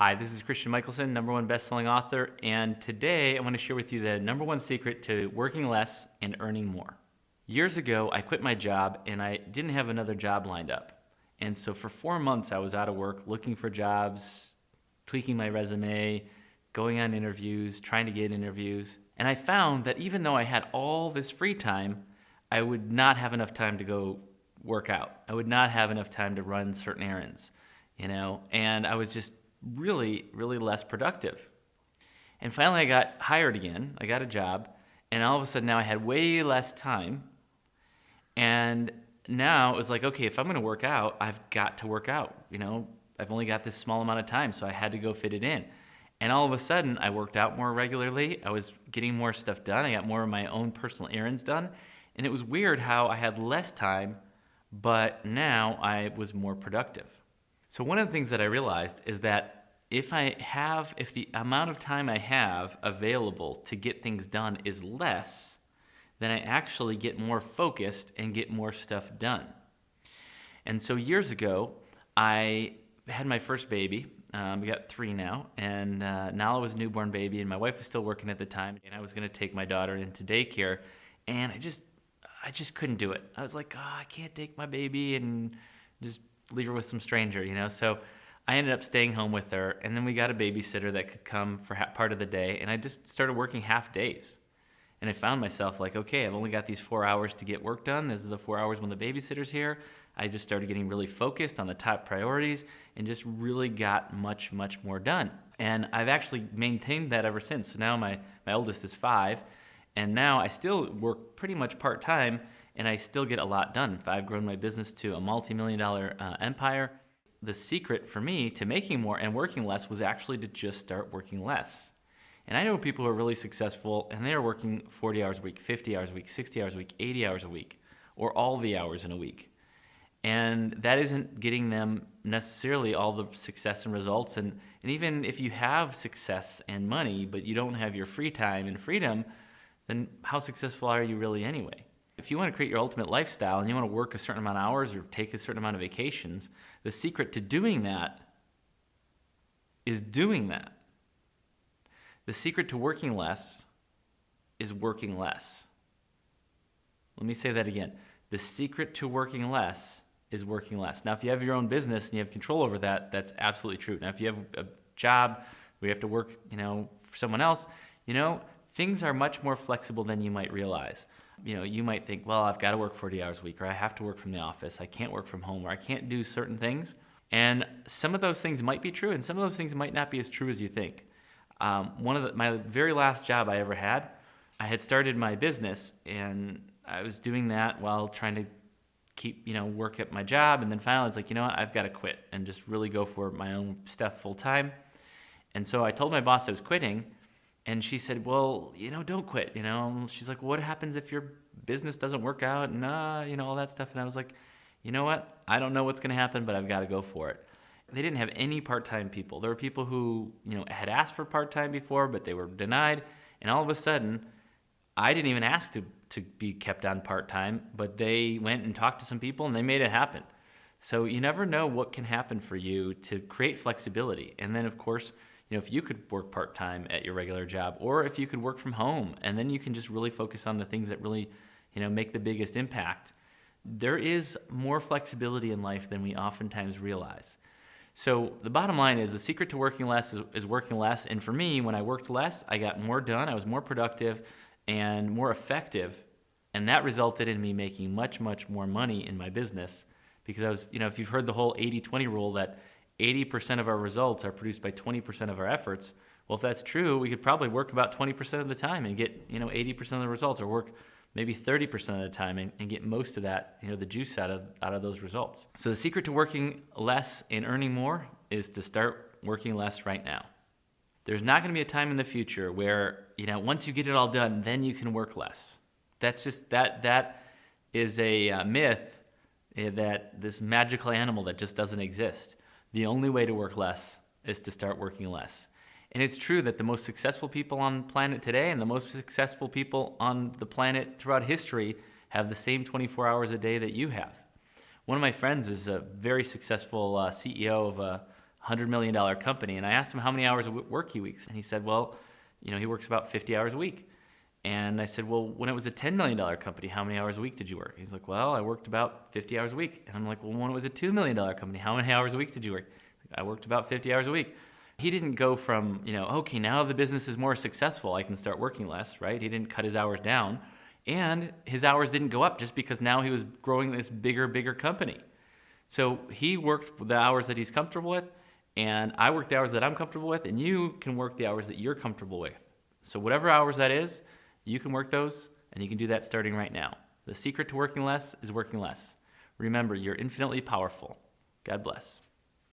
Hi, this is Christian Mickelsen, #1 best-selling author, and today I want to share with you the #1 secret to working less and earning more. Years ago, I quit my job and I didn't have another job lined up. And so for 4 months, I was out of work looking for jobs, tweaking my resume, going on interviews, trying to get interviews. And I found that even though I had all this free time, I would not have enough time to go work out. I would not have enough time to run certain errands, and I was just really, really less productive. And finally, I got hired again. I got a job, and all of a sudden now I had way less time. And now it was like, okay, if I'm going to work out, I've got to work out. I've only got this small amount of time, so I had to go fit it in. And all of a sudden, I worked out more regularly. I was getting more stuff done. I got more of my own personal errands done. And it was weird how I had less time, but now I was more productive. So one of the things that I realized is that if the amount of time I have available to get things done is less, then I actually get more focused and get more stuff done. And so years ago, I had my first baby. We got 3 now, and Nala was a newborn baby, and my wife was still working at the time, and I was going to take my daughter into daycare, and I just couldn't do it. I was like, I can't take my baby and just leave her with some stranger, So I ended up staying home with her, and then we got a babysitter that could come for part of the day, and I just started working half days. And I found myself like, okay, I've only got these 4 hours to get work done. This is the 4 hours when the babysitter's here. I just started getting really focused on the top priorities and just really got much, much more done. And I've actually maintained that ever since. So now my oldest is 5, and now I still work pretty much part-time, and I still get a lot done. I've grown my business to a multi-million-dollar empire. The secret for me to making more and working less was actually to just start working less. And I know people who are really successful, and they are working 40 hours a week, 50 hours a week, 60 hours a week, 80 hours a week, or all the hours in a week. And that isn't getting them necessarily all the success and results. And even if you have success and money, but you don't have your free time and freedom, then how successful are you really anyway? If you want to create your ultimate lifestyle and you want to work a certain amount of hours or take a certain amount of vacations, the secret to doing that is doing that. The secret to working less is working less. Let me say that again. The secret to working less is working less. Now, if you have your own business and you have control over that, that's absolutely true. Now, if you have a job where you have to work, for someone else, things are much more flexible than you might realize. You might think, well, I've got to work 40 hours a week, or I have to work from the office, I can't work from home, or I can't do certain things. And some of those things might be true, and some of those things might not be as true as you think. My very last job I ever had, I had started my business, and I was doing that while trying to keep, work at my job. And then finally I was like, what, I've got to quit and just really go for my own stuff full time. And so I told my boss I was quitting, and she said, well, don't quit, She's like, well, what happens if your business doesn't work out and, all that stuff. And I was like, you know what? I don't know what's going to happen, but I've got to go for it. They didn't have any part-time people. There were people who, had asked for part-time before, but they were denied. And all of a sudden, I didn't even ask to be kept on part-time, but they went and talked to some people and they made it happen. So you never know what can happen for you to create flexibility. And then, of course, if you could work part-time at your regular job, or if you could work from home, and then you can just really focus on the things that really, make the biggest impact. There is more flexibility in life than we oftentimes realize. So the bottom line is the secret to working less is working less. And for me, when I worked less, I got more done. I was more productive and more effective. And that resulted in me making much, much more money in my business, because I was, if you've heard the whole 80-20 rule that 80% of our results are produced by 20% of our efforts. Well, if that's true, we could probably work about 20% of the time and get, 80% of the results, or work maybe 30% of the time and get most of that, the juice out of those results. So the secret to working less and earning more is to start working less right now. There's not going to be a time in the future where, once you get it all done, then you can work less. That's just, that is a myth, that this magical animal that just doesn't exist. The only way to work less is to start working less. And it's true that the most successful people on the planet today and the most successful people on the planet throughout history have the same 24 hours a day that you have. One of my friends is a very successful CEO of a $100 million company. And I asked him how many hours of work he weeks. And he said, well, he works about 50 hours a week. And I said, well, when it was a $10 million company, how many hours a week did you work? He's like, well, I worked about 50 hours a week. And I'm like, well, when it was a $2 million company, how many hours a week did you work? I worked about 50 hours a week. He didn't go from, okay, now the business is more successful, I can start working less, right? He didn't cut his hours down. And his hours didn't go up just because now he was growing this bigger company. So he worked the hours that he's comfortable with, and I work the hours that I'm comfortable with, and you can work the hours that you're comfortable with. So whatever hours that is, you can work those, and you can do that starting right now. The secret to working less is working less. Remember, you're infinitely powerful. God bless.